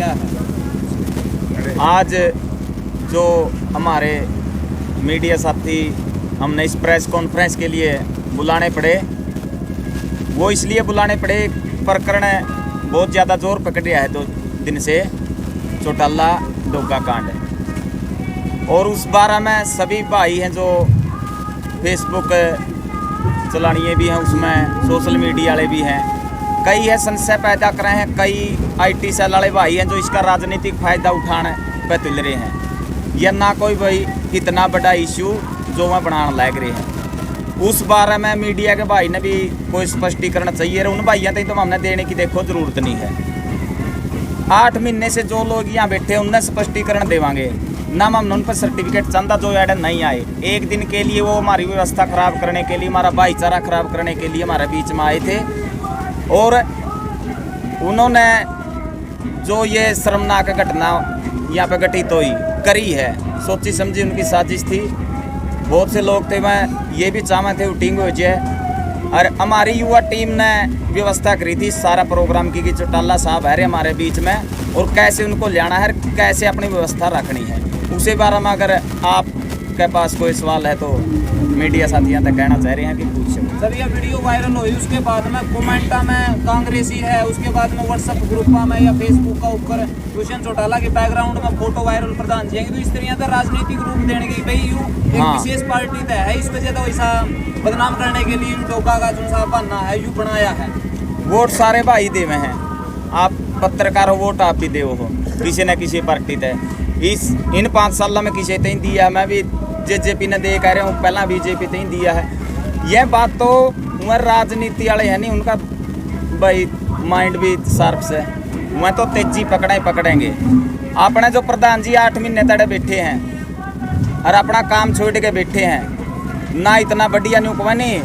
क्या है? आज जो हमारे मीडिया साथी हमने इस प्रेस कॉन्फ्रेंस के लिए बुलाने पड़े, वो इसलिए बुलाने पड़े, प्रकरण बहुत ज़्यादा जोर पकड़ रहा है 2 दिन से, चौटाला डोगा कांड। और उस बारे में सभी भाई हैं जो फेसबुक चलानिए भी हैं, उसमें सोशल मीडिया वाले भी हैं, कई है संशय पैदा कर रहे हैं, कई IT सेल वाले भाई हैं जो इसका राजनीतिक फ़ायदा उठाने पे तुल रहे हैं। यह ना कोई भाई इतना बड़ा इशू जो वह बनाने लग रहे हैं, उस बारे में मीडिया के भाई ने भी कोई स्पष्टीकरण चाहिए। उन भाइयों तक तो हमने देने की देखो ज़रूरत नहीं है। 8 महीने से जो लोग यहाँ बैठे उन्हें स्पष्टीकरण देवांगे ना, हम उन पर सर्टिफिकेट चंदा जो ऐड नहीं आए, एक दिन के लिए वो हमारी व्यवस्था ख़राब करने के लिए, हमारा भाईचारा ख़राब करने के लिए हमारे बीच में आए थे। और उन्होंने जो ये शर्मनाक घटना यहाँ पे घटित हुई करी है, सोची समझी उनकी साजिश थी। बहुत से लोग थे, मैं ये भी चाहते थे उटिंग हो जाए, और हमारी युवा टीम ने व्यवस्था करी थी सारा प्रोग्राम की कि चौटाला साहब है हमारे बीच में, और कैसे उनको लेना है, कैसे अपनी व्यवस्था रखनी है। उसी बारे में अगर आपके पास कोई सवाल है तो मीडिया साथियों तक कहना चाह रहे हैं कि पूछो। सर, ये वीडियो वायरल हुई, उसके बाद में कमेंटा में कांग्रेसी है, उसके बाद में व्हाट्सएप ग्रुपा में या फेसबुक का ऊपर दुष्यंत चौटाला के बैकग्राउंड में फोटो वायरल प्रधान जी, तो इस तरह का राजनीतिक रूप देने के भाई यू एक विशेष पार्टी तय है, इस वजह तो ऐसा बदनाम करने के लिए डोका का जो सा बनना है यू बनाया है। वोट सारे भाई देवे हैं, आप पत्रकार हो, वोट आप भी देव हो किसी न किसी पार्टी तय। इन 5 सालों में किसी तय दिया, मैं भी JJP ने दे कह रहा हूँ, पहला BJP तय दिया है। यह बात तो उमर राजनीति वाले है नहीं, उनका भाई माइंड भी शार्प से, वह तो तेजी पकड़ेंगे। अपने जो प्रधान जी 8 महीने तड़े बैठे हैं और अपना काम छोड़ के बैठे हैं ना, इतना बढ़िया नहीं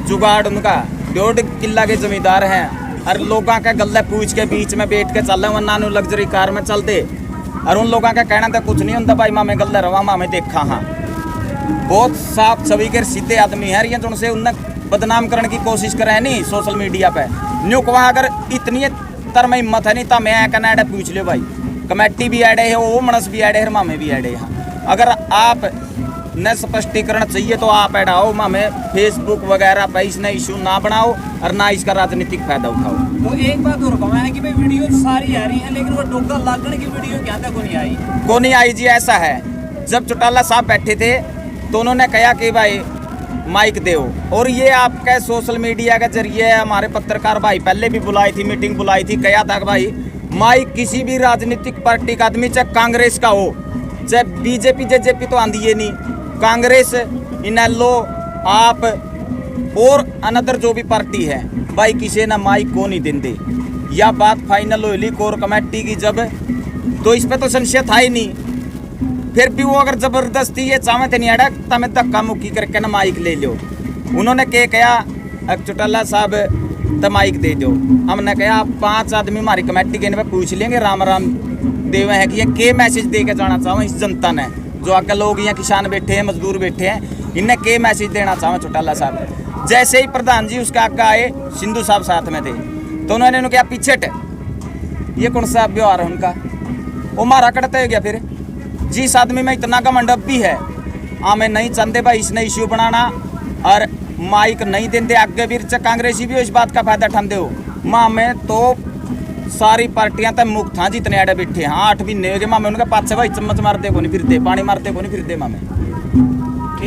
जुगाड़ उनका 1.5 किला के जमींदार हैं, और लोगों के गले पूछ के बीच में बैठ के चल रहे, वरना लग्जरी कार में चलते, और उन लोगों का कहना तो कुछ नहीं होता, भाई मामे गले रवा मामे देखा। हाँ, बहुत साफ छवि के सीधे आदमी है, ये जो से उन्हें बदनाम करने की कोशिश करे नहीं सोशल मीडिया पे। न्यू कहा अगर इतनी तर में हिम्मत है नहीं तो मैं कहना एडे पूछ लो भाई, कमेटी भी एडे है, वो मनस भी एडे है, मामे भी एडे है। अगर आप न स्पष्टीकरण चाहिए तो आप एडाओ, मामे फेसबुक वगैरह पे इसने इशू ना बनाओ और ना इसका राजनीतिक फायदा उठाओ। तो एक बात और कहना है कि भाई वीडियो सारी आ रही है, लेकिन वो डोका लागण की वीडियो क्या तक को नहीं आई जी। ऐसा है, जब चौटाला साहब बैठे थे तो उन्होंने कहा कि भाई माइक दो, और ये आपके सोशल मीडिया के जरिए हमारे पत्रकार भाई पहले भी बुलाई थी, मीटिंग बुलाई थी, कहा था कि भाई माइक किसी भी राजनीतिक पार्टी का आदमी, चाहे कांग्रेस का हो, चाहे BJP JJP तो आंधी है नहीं, कांग्रेस, इनेलो, आप और अनदर जो भी पार्टी है, भाई किसी ने माइक को नहीं देंगे। यह बात फाइनल हुई कोर कमेटी की जब, तो इस पर तो संशय था ही नहीं। फिर भी वो अगर जबरदस्ती ये चाहते नहीं अड़ा तमें धक्का मुक्की करके ना माइक ले लो। उन्होंने क्या कहा, चौटाला साहब तो माइक दे दो। हमने कहा 5 आदमी हमारी कमेटी के पे पूछ लेंगे, राम देवे हैं कि ये के मैसेज दे के जाना चाहो इस जनता ने, जो आगे लोग यहाँ किसान बैठे हैं, मजदूर बैठे हैं, इन्हें के मैसेज देना चाहो चौटाला साहब। जैसे ही प्रधान जी उसके आगे आए, सिंधु साहब साथ में थे, तो उन्होंने कहा पीछे ये कौन सा व्यवहार है उनका, वो मारा कटते हो गया। फिर जिस आदमी में इतना घमंड भी है, हमें नहीं चाहते भाई इसने इश्यू बनाना और माइक नहीं देते, आगे भी कांग्रेसी भी इस बात का फायदा उठाते हो। माँ में तो सारी पार्टियां तो मुक्त हाँ जितने आड़े बैठे हैं, 8 महीने हो गए मामे उनके पास भाई चम्मच मारते को नहीं फिरते, पानी मारते को नहीं फिरते मामे।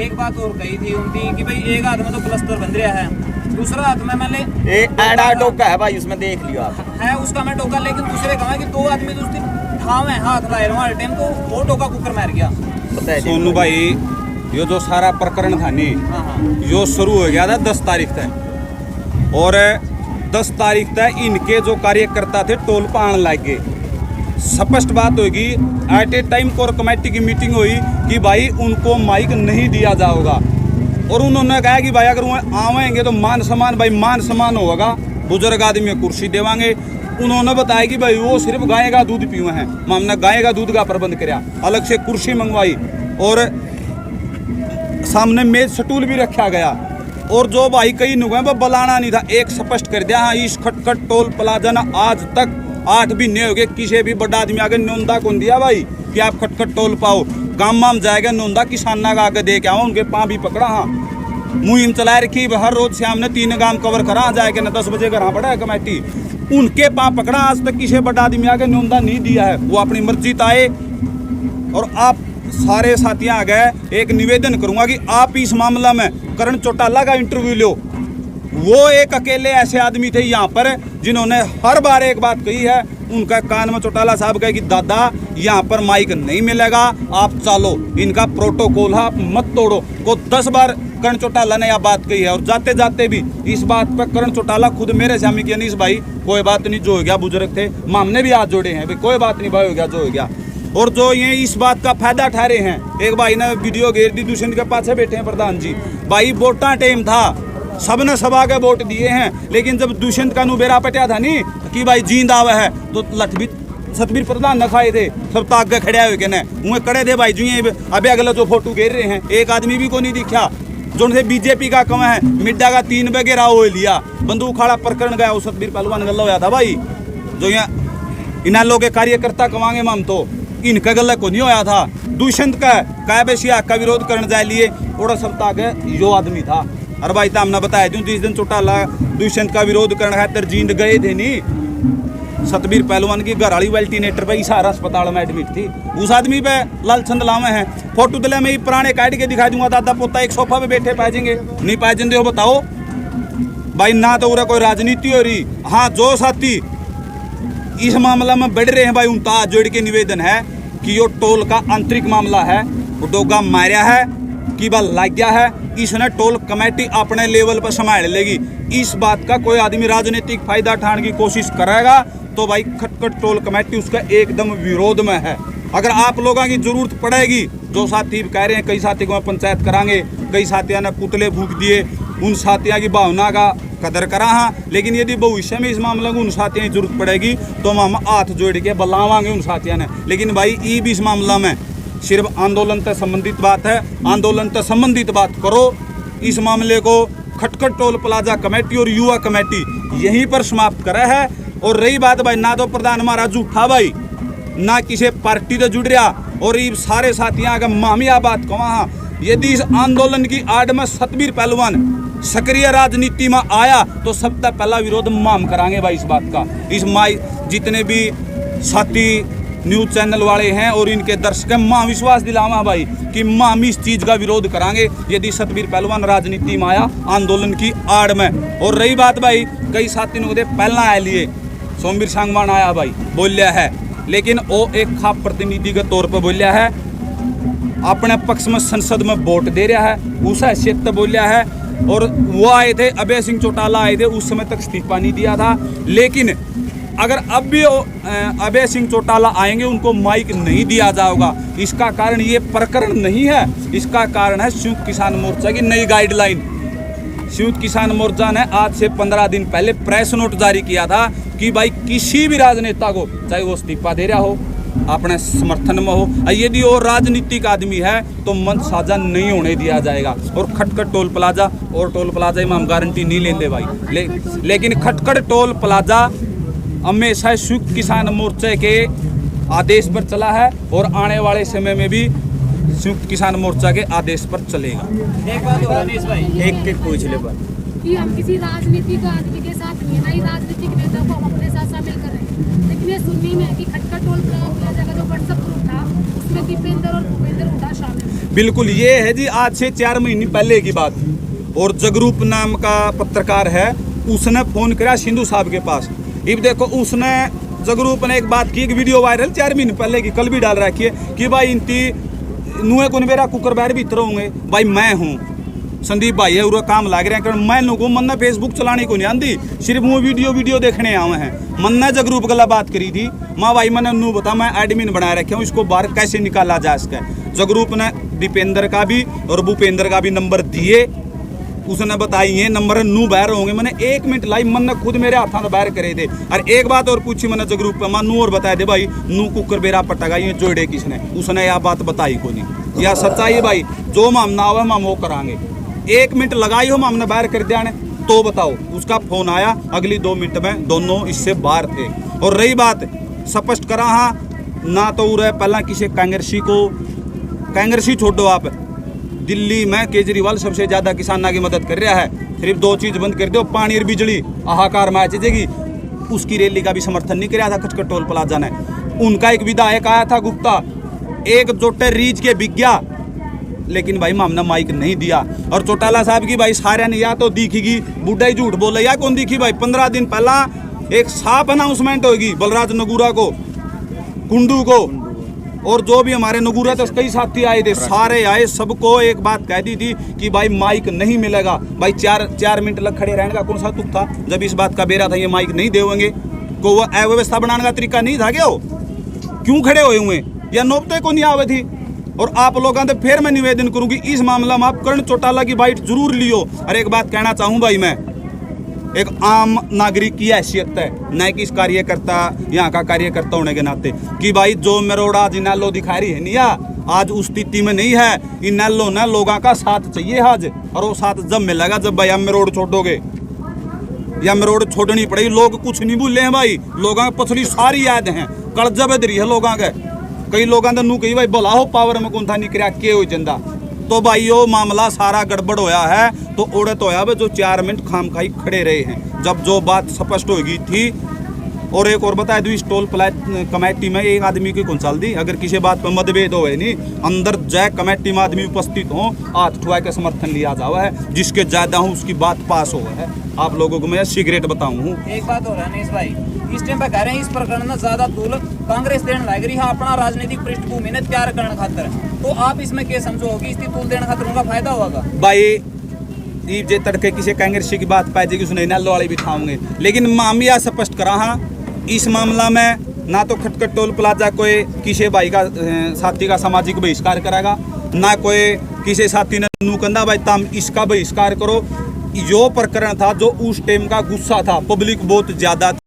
एक बात और कही थी उनकी कि भाई एक हाथ में तो प्लास्टर बन रहा है, दूसरा हाथ में मैंने एड़ा टोका है भाई, उसमें देख लियो आप है उसका मैं टोका, लेकिन दूसरे कहा कि 2 आदमी तो उसकी ठाव है हाथ लाए रहा हर टाइम, तो वो टोका कुकर मार गया। सोनू भाई, ये जो सारा प्रकरण था नहीं, यो शुरू हो गया था 10 तारीख तक, और 10 तारीख तक इनके जो कार्यकर्ता थे टोल पर आने लग गए। स्पष्ट बात होगी, at a time core committee की मीटिंग हुई कि भाई उनको माइक नहीं दिया जाएगा, और उन्होंने कहा कि भाई अगर वो आवेंगे तो मान सम्मान, भाई मान सम्मान होगा, बुजुर्ग आदमी कुर्सी देवांगे। उन्होंने बताया कि भाई वो सिर्फ गाय का दूध पीवे हैं, हमने गाय का दूध का प्रबंध कराया, अलग से कुर्सी मंगवाई और सामने मेज स्टूल भी रखा गया। और जो भाई कई नुगे वो बुलाना नहीं था, एक स्पष्ट कर दिया, हाँ इस खटखट टोल प्लाजा ना आज तक 8 महीने हो गए किसी भी बड़ा आदमी आगे नोंदा कौन दिया भाई कि आप खटखट टोल पाओ। गाँव में जाएगा नोंदा किसाना का आगे दे के आओ, उनके पाँ भी पकड़ा। हाँ मुहिम चला रखी, हर रोज शाम ने 3 गांव कवर करा जाएगा ना 10 बजे घर पड़ा है कमेटी, उनके पाँ पकड़ा। आज तक किसी बड़ा आदमी आगे नोंदा नहीं दिया है, वो अपनी मर्जी आए। और आप सारे साथियां आ गए, एक निवेदन करूंगा कि आप इस मामला में करण चौटाला का इंटरव्यू लो। वो एक अकेले ऐसे आदमी थे यहाँ पर जिन्होंने हर बार एक बात कही है, उनका कान में चौटाला साहब कहे कि दादा यहाँ पर माइक नहीं मिलेगा, आप चलो, इनका प्रोटोकॉल है, आप मत तोड़ो। को 10 बार करण चौटाला ने यह बात कही है। और जाते जाते भी इस बात पर करण चौटाला खुद मेरे सामने किया, अनीस भाई कोई बात नहीं, जो हो गया बुजुर्ग थे, मामने भी हाथ जोड़े हैं, भाई कोई बात नहीं भाई, हो गया जो हो गया। और जो ये इस बात का फायदा उठा रहे हैं, एक भाई ने वीडियो घेर दी, दुष्यंत के पाछे बैठे हैं प्रधान जी, भाई वोटा टाइम था, सबने सभा के वोट दिए हैं, लेकिन जब दुष्यंत का नुबेरा पटिया था नहीं कि भाई जींद आवे है, तो लठबीर सतबीर प्रधान न खाए थे, सब ताक के खड़े हुए के उहे कड़े थे भाई जी। अबे अगले जो फोटो घेर रहे हैं, एक आदमी भी को नहीं दिखा जो से बीजेपी का कम है, मिड्डा का 3 बगे राव लिया, बंदूक खाड़ा प्रकरण गया, वो सतबीर पहलवान गल्ला होया था भाई। जो यहाँ इन लोग के कार्यकर्ता कमांगे हम, तो इनका गल्ला को नहीं होया था। दुष्यंत का बेसिया का विरोध करने जाए लिए थोड़ा सब ताक यो आदमी था। अरे भाई तो हमने बताया जो जिस दिन चौटाला दुष्यंत का विरोध करने खातिर जींद गए थे नहीं, सतबीर पहलवान की घरवाली वेल्टिनेटर पे इशारा अस्पताल में एडमिट थी, उस आदमी पे लालचंद लावे हैं। फोटो दिले में ही पुराने काट के दिखा दूंगा, दादा पोता एक सोफा पे बैठे पाए जाएंगे, नहीं पाए जाते हो बताओ भाई। ना तो कोई राजनीति हो रही। हाँ जो साथी इस मामला में बढ़ रहे हैं भाई, उनका हाथ जोड़ के निवेदन है कि यो टोल का आंतरिक मामला है, वो डोगा मारा है कि बल लग गया है, इसने टोल कमेटी अपने लेवल पर संभाल लेगी। इस बात का कोई आदमी राजनीतिक फायदा उठाने की कोशिश करेगा तो भाई खटखट टोल कमेटी उसका एकदम विरोध में है। अगर आप लोगों की जरूरत पड़ेगी, जो साथी कह रहे हैं, कई साथी को पंचायत करांगे, कई साथियों ने पुतले फूंक दिए, उन साथियों की भावना का कदर करा। हाँ लेकिन यदि भविष्य में इस मामले को उन साथियों की जरूरत पड़ेगी तो हम हाथ जोड़ के बुलावांगे उन साथियों ने। लेकिन भाई ई भी इस मामला में सिर्फ आंदोलन से संबंधित बात है, आंदोलन से संबंधित बात करो। इस मामले को खटखट टोल प्लाजा कमेटी और युवा कमेटी यहीं पर समाप्त करे है। और रही बात भाई, ना तो प्रधान हमारा झूठा भाई, ना किसी पार्टी से जुड़ रहा, और ये सारे साथियों का मामिया बात कहा। यदि इस आंदोलन की आड़ में सतबीर पहलवान सक्रिय राजनीति में आया तो सबसे पहला विरोध माम करांगे भाई इस बात का। इस माई जितने भी साथी न्यूज चैनल वाले हैं और इनके दर्शक मां विश्वास दिलावा भाई कि मां इस चीज का विरोध करांगे यदि सतबीर पहलवान राजनीति में आया आंदोलन की आड़ में। और रही बात भाई, कई साथी ने पहला आए लिए सोमवीर सांगवान आया भाई, बोलिया है, लेकिन वो एक खाप प्रतिनिधि के तौर पर बोलिया है, अपने पक्ष में संसद में वोट दे रहा है, उस हैसियत से बोलिया है। और वो आए थे अभय सिंह चौटाला आए थे, उस समय तक इस्तीफा नहीं दिया था। लेकिन अगर अब भी अभय सिंह चौटाला आएंगे उनको माइक नहीं दिया जाएगा। इसका कारण ये प्रकरण नहीं है, इसका कारण है संयुक्त किसान मोर्चा की नई गाइडलाइन। संयुक्त किसान मोर्चा ने आज से 15 दिन पहले प्रेस नोट जारी किया था कि भाई किसी भी राजनेता को, चाहे वो इस्तीफा दे रहा हो, अपने समर्थन में हो, यदि वो राजनीतिक आदमी है तो मंच साझा नहीं होने दिया जाएगा। और खटखट टोल प्लाजा और टोल प्लाजा में हम गारंटी नहीं लेंगे भाई, लेकिन खटखट टोल प्लाजा हमेशा संयुक्त किसान मोर्चे के आदेश पर चला है और आने वाले समय में भी संयुक्त किसान मोर्चा के आदेश पर चलेगा। एक बात और अनीस भाई, एक पूछ ले बात कि हम किसी राजनीतिक आदमी के साथ नहीं है, ना ही राजनीतिक नेता को हम अपने साथ शामिल कर रहे हैं। लेकिन ये सुनने में है कि खटखट टोल प्लाजा का जो व्हाट्सएप ग्रुप था उसमें दीपेंद्र और भूपेंद्र हुड्डा शामिल। बिल्कुल, ये है जी आज से 4 महीने पहले की बात। और जगरूप नाम का पत्रकार है, उसने फोन किया सिंधु साहब के पास। अब देखो, उसने जगरूप ने एक बात की, एक वीडियो वायरल 4 महीने पहले की, कल भी डाल रखी है कि भाई इनती नुए को मेरा कुकर बैर भी इतर होंगे। भाई मैं हूँ संदीप भाई है, उरा काम लाग रहे हैं, मैं लोगों मन ने फेसबुक चलाने को नहीं आती, सिर्फ वो वीडियो देखने आवे हैं। मन ने जगरूप गला बात करी थी, माँ भाई मैंने नू बता, मैं एडमिन बनाए रखे हूँ, इसको बाहर कैसे निकाला जा सके। जगरूप ने दीपेंद्र का भी और भूपेंद्र का भी नंबर दिए, उसने बताई ये नंबर नू बाहर होंगे। मैंने 1 मिनट लाई, मन ने खुद मेरे हाथों में बाहर करे थे। और एक बात और पूछी मैंने जगरूप पे, नू और बताए दे भाई नू कुकर बेरा पटगा ये जोड़े किसने, उसने यह बात बताई को नहीं। यह सच्चाई भाई, जो मामना हो हम वो करांगे। 1 मिनट लगाई हो हमने बाहर कर दिया, तो बताओ, उसका फोन आया, अगली 2 मिनट में दोनों इससे बाहर थे। और रही बात स्पष्ट करा, हाँ ना तो उरे पहला किसी कांग्रेसी छोड़ो आप, दिल्ली में केजरीवाल सबसे ज्यादा किसानों की मदद कर रहा है। सिर्फ 2 चीज बंद कर दो, पानी और बिजली, हाहाकार में चीजेगी। उसकी रैली का भी समर्थन नहीं किया था खटखट टोल प्लाजा ने। उनका एक विधायक आया था गुप्ता, एक जोटे रीच के बिक गया, लेकिन भाई मामला माइक नहीं दिया। और चौटाला साहब की भाई सारे ने या तो दिखेगी, बुढ़ा ही झूठ बोले या कौन दिखी भाई। 15 दिन पहला एक साफ अनाउंसमेंट होगी बलराज नगूरा को, कुंडू को, और जो भी हमारे नगूरा तक कई साथी आए थे, सारे आए, सबको एक बात कह दी थी कि भाई माइक नहीं मिलेगा। भाई 4 मिनट लग खड़े रहने का कौन सा तुक था जब इस बात का बेरा था ये माइक नहीं देंगे। को वो अव्यवस्था बनाने का तरीका नहीं था क्या? क्यों खड़े हुए हुए या नौबते को नहीं आवे थी? और आप लोगों से फिर मैं निवेदन करूंगी, इस मामला में आप कर्ण चौटाला की बाइट जरूर लियो। और एक बात कहना चाहूँ भाई, मैं एक आम नागरिक की हैसियत है, न कि इस कार्यकर्ता यहाँ का कार्यकर्ता होने के नाते, कि भाई जो मरोड़ा जिनालो दिखा रही है निया आज उस स्थिति में नहीं है। इनालो ना लोगों का साथ चाहिए आज, और वो साथ जब मिलेगा जब भाई हम रोड छोड़ोगे या रोड छोड़नी पड़ेगी। लोग कुछ नहीं भूले हैं भाई, लोगों की पछली सारी याद है, कर्जा बेदरी है लोगों के। कई लोगों ने नू कही भाई बोला हो पावर में कौन था निकरिया के हो चंदा। तो भाई वो मामला सारा गड़बड़ होया है, तो ओड़े तो होया जो 4 मिनट खाम खाई खड़े रहे हैं जब जो बात स्पष्ट हो गई थी। और एक और बता दूं, इस टोल कमेटी में एक आदमी की कौन साल दी, अगर किसी बात पर मतभेद हो नहीं, अंदर जय कमेटी में आदमी उपस्थित हो, हाथ ठुआ के समर्थन लिया जावा है, जिसके ज्यादा हो उसकी बात पास हो है। आप लोगों को मैं सिगरेट बताऊं। एक बात हो रहा है अनीश भाई, इस टाइम पे कह रहे हैं इस प्रकरण में ज्यादा तूल कांग्रेस देने लग रही है अपना राजनीतिक पृष्ठभूमि ने तैयार करने खातर। तो आप इसमें क्या समझो कि इसकी तूल देने खातर उनका फायदा होगा? भाई जे तड़के किसी कांग्रेस की बात पाई जाएगी उसने नालो वाली बिठाओगे, लेकिन मामला स्पष्ट करा, हाँ इस मामला में ना तो खटखट टोल प्लाजा कोई किसी भाई का साथी का सामाजिक बहिष्कार करेगा, ना कोई किसी साथी ने नुकंदा भाई तम इसका बहिष्कार करो। जो प्रकरण था, जो उस टाइम का गुस्सा था, पब्लिक बहुत ज्यादा